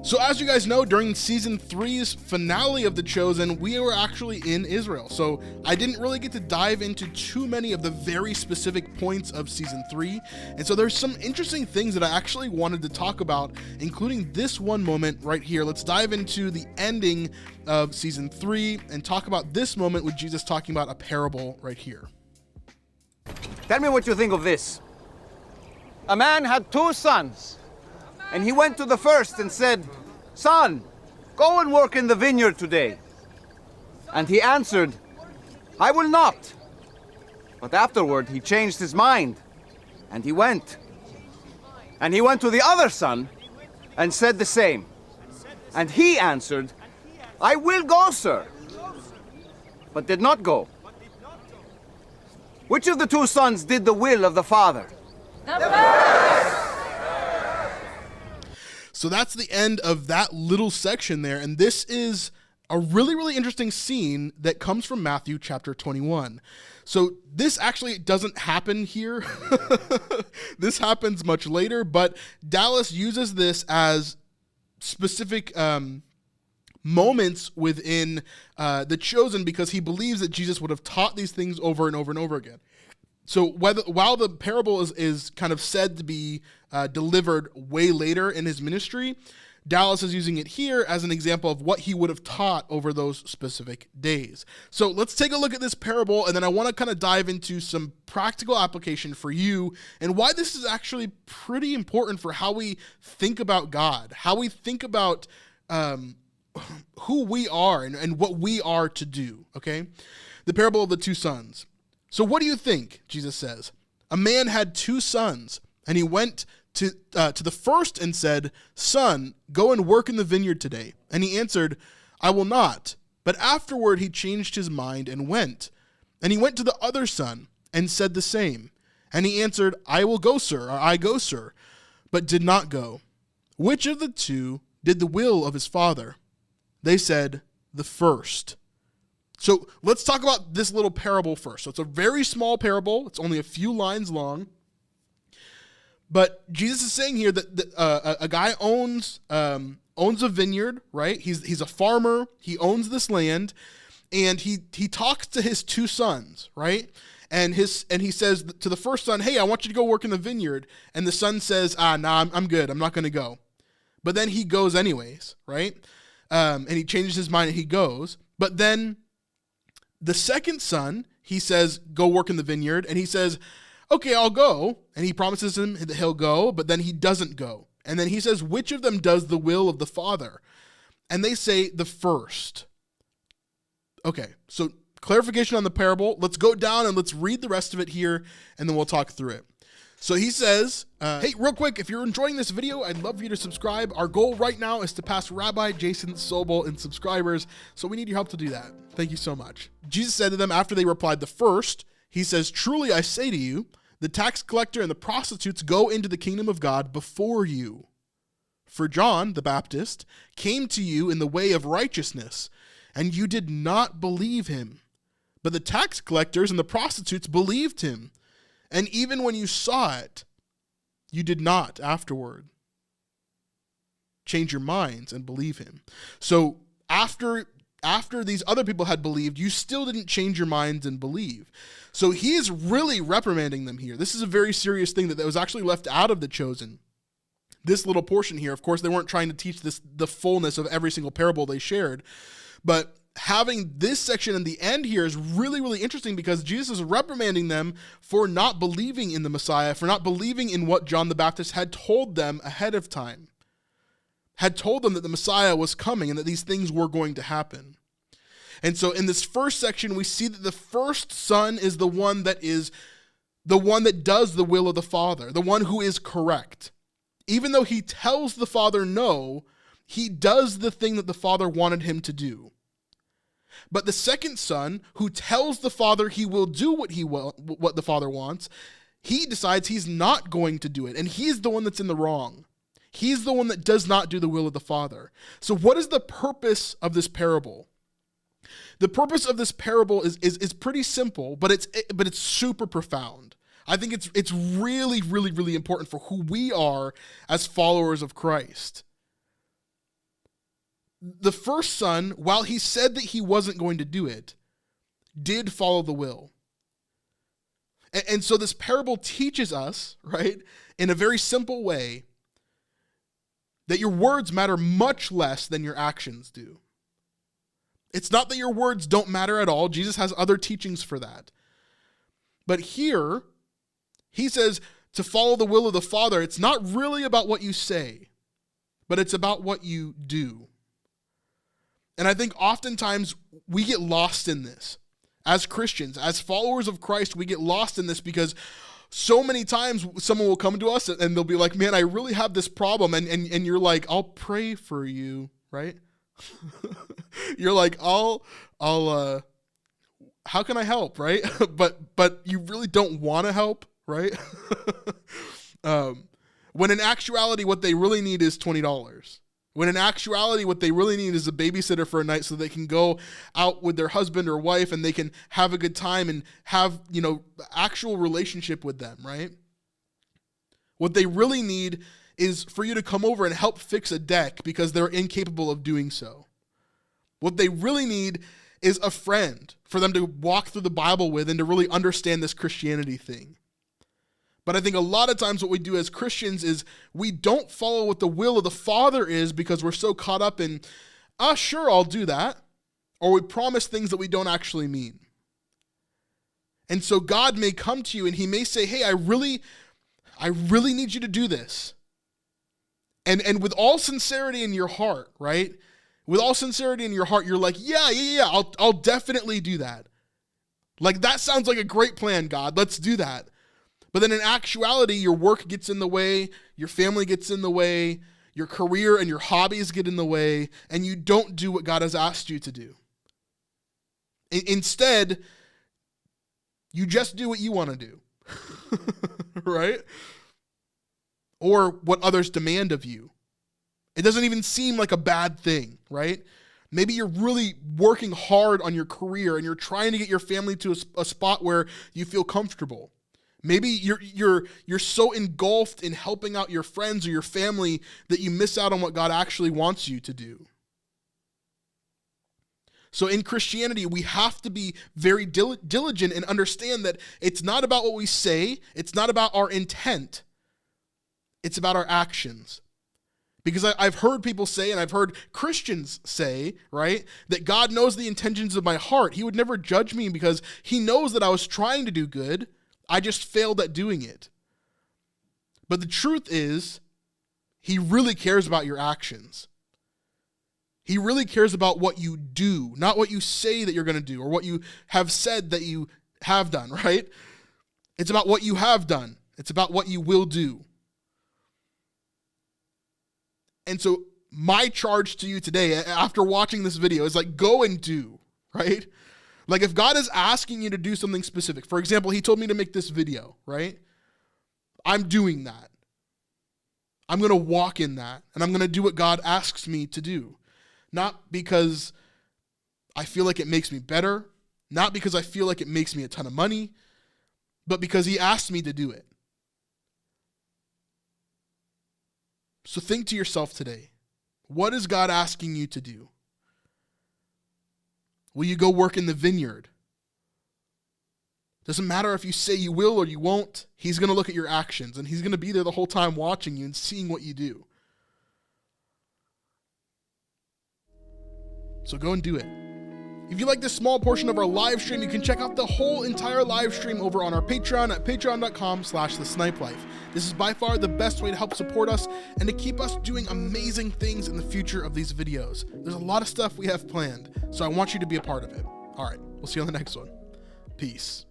So as you guys know, during season 3's finale of The Chosen, we were actually in Israel. So I didn't really get to dive into too many of the very specific points of season 3. And so there's some interesting things that I actually wanted to talk about, including this one moment right here. Let's dive into the ending of season 3 and talk about this moment with Jesus talking about a parable right here. Tell me what you think of this. A man had 2 sons, and he went to the first and said, "Son, go and work in the vineyard today." And he answered, "I will not." But afterward he changed his mind, and he went. And he went to the other son and said the same. And he answered, "I will go, sir," but did not go. Which of the 2 sons did the will of the father? So that's the end of that little section there. And this is a really, really interesting scene that comes from Matthew chapter 21. So this actually doesn't happen here. This happens much later, but Dallas uses this as specific moments within The Chosen because he believes that Jesus would have taught these things over and over and over again. So while the parable is kind of said to be delivered way later in his ministry, Dallas is using it here as an example of what he would have taught over those specific days. So let's take a look at this parable, and then I want to kind of dive into some practical application for you and why this is actually pretty important for how we think about God, how we think about who we are and what we are to do, okay? The parable of the 2 sons. So what do you think? Jesus says, a man had 2 sons, and he went to the first and said, "Son, go and work in the vineyard today." And he answered, "I will not." But afterward he changed his mind and went. And he went to the other son and said the same. And he answered, "I will go, sir," or "I go, sir," but did not go. Which of the 2 did the will of his father? They said, "The first." So let's talk about this little parable first. So it's a very small parable. It's only a few lines long. But Jesus is saying here that a guy owns a vineyard, right? He's a farmer. He owns this land, and he talks to his 2 sons, right? And he says to the first son, "Hey, I want you to go work in the vineyard." And the son says, "Nah, I'm good. I'm not going to go." But then he goes anyways, right? And he changes his mind and he goes. But then the second son, he says, "Go work in the vineyard." And he says, "Okay, I'll go." And he promises him that he'll go, but then he doesn't go. And then he says, "Which of them does the will of the father?" And they say, "The first." Okay, so clarification on the parable. Let's go down and let's read the rest of it here, and then we'll talk through it. So he says, hey, real quick, if you're enjoying this video, I'd love for you to subscribe. Our goal right now is to pass Rabbi Jason Sobel in subscribers, so we need your help to do that. Thank you so much. Jesus said to them after they replied the first, he says, "Truly I say to you, the tax collector and the prostitutes go into the kingdom of God before you. For John the Baptist came to you in the way of righteousness, and you did not believe him. But the tax collectors and the prostitutes believed him. And even when you saw it, you did not afterward change your minds and believe him." So after these other people had believed, you still didn't change your minds and believe. So he is really reprimanding them here. This is a very serious thing that was actually left out of The Chosen. This little portion here, of course, they weren't trying to teach the fullness of every single parable they shared, but having this section in the end here is really, really interesting because Jesus is reprimanding them for not believing in the Messiah, for not believing in what John the Baptist had told them ahead of time, had told them that the Messiah was coming and that these things were going to happen. And so in this first section, we see that the first son is the one that does the will of the Father, the one who is correct. Even though he tells the Father no, he does the thing that the Father wanted him to do. But the second son, who tells the Father he will do what the Father wants, he decides he's not going to do it, and he's the one that's in the wrong. He's the one that does not do the will of the Father. So what is the purpose of this parable? The purpose of this parable is pretty simple, but it's super profound. I think it's really, really, really important for who we are as followers of Christ. The first son, while he said that he wasn't going to do it, did follow the will. And so this parable teaches us, right, in a very simple way, that your words matter much less than your actions do. It's not that your words don't matter at all. Jesus has other teachings for that. But here, he says to follow the will of the Father. It's not really about what you say, but it's about what you do. And I think oftentimes we get lost in this. As Christians, as followers of Christ, we get lost in this because so many times someone will come to us and they'll be like, man, I really have this problem. And you're like, I'll pray for you, right? You're like, I'll how can I help, right? but you really don't want to help, right? When in actuality, what they really need is $20. When in actuality, what they really need is a babysitter for a night so they can go out with their husband or wife and they can have a good time and have, actual relationship with them, right? What they really need is for you to come over and help fix a deck because they're incapable of doing so. What they really need is a friend for them to walk through the Bible with and to really understand this Christianity thing. But I think a lot of times what we do as Christians is we don't follow what the will of the Father is because we're so caught up in, sure, I'll do that. Or we promise things that we don't actually mean. And so God may come to you and he may say, hey, I really need you to do this. And with all sincerity in your heart, right? With all sincerity in your heart, you're like, yeah, I'll definitely do that. Like, that sounds like a great plan, God. Let's do that. But then in actuality, your work gets in the way, your family gets in the way, your career and your hobbies get in the way, and you don't do what God has asked you to do. Instead, you just do what you want to do, right? Or what others demand of you. It doesn't even seem like a bad thing, right? Maybe you're really working hard on your career and you're trying to get your family to a spot where you feel comfortable. Maybe you're so engulfed in helping out your friends or your family that you miss out on what God actually wants you to do. So in Christianity, we have to be very diligent and understand that it's not about what we say, it's not about our intent, it's about our actions. Because I've heard people say, and I've heard Christians say, right, that God knows the intentions of my heart. He would never judge me because he knows that I was trying to do good. I just failed at doing it. But the truth is, he really cares about your actions. He really cares about what you do, not what you say that you're going to do or what you have said that you have done, right? It's about what you have done. It's about what you will do. And so my charge to you today, after watching this video, is like, go and do, right? Like if God is asking you to do something specific, for example, he told me to make this video, right? I'm doing that. I'm going to walk in that, and I'm going to do what God asks me to do. Not because I feel like it makes me better, not because I feel like it makes me a ton of money, but because he asked me to do it. So think to yourself today, what is God asking you to do? Will you go work in the vineyard? Doesn't matter if you say you will or you won't. He's going to look at your actions, and he's going to be there the whole time watching you and seeing what you do. So go and do it. If you like this small portion of our live stream, you can check out the whole entire live stream over on our Patreon at patreon.com/thesnipelife. This is by far the best way to help support us and to keep us doing amazing things in the future of these videos. There's a lot of stuff we have planned, so I want you to be a part of it. All right, we'll see you on the next one. Peace.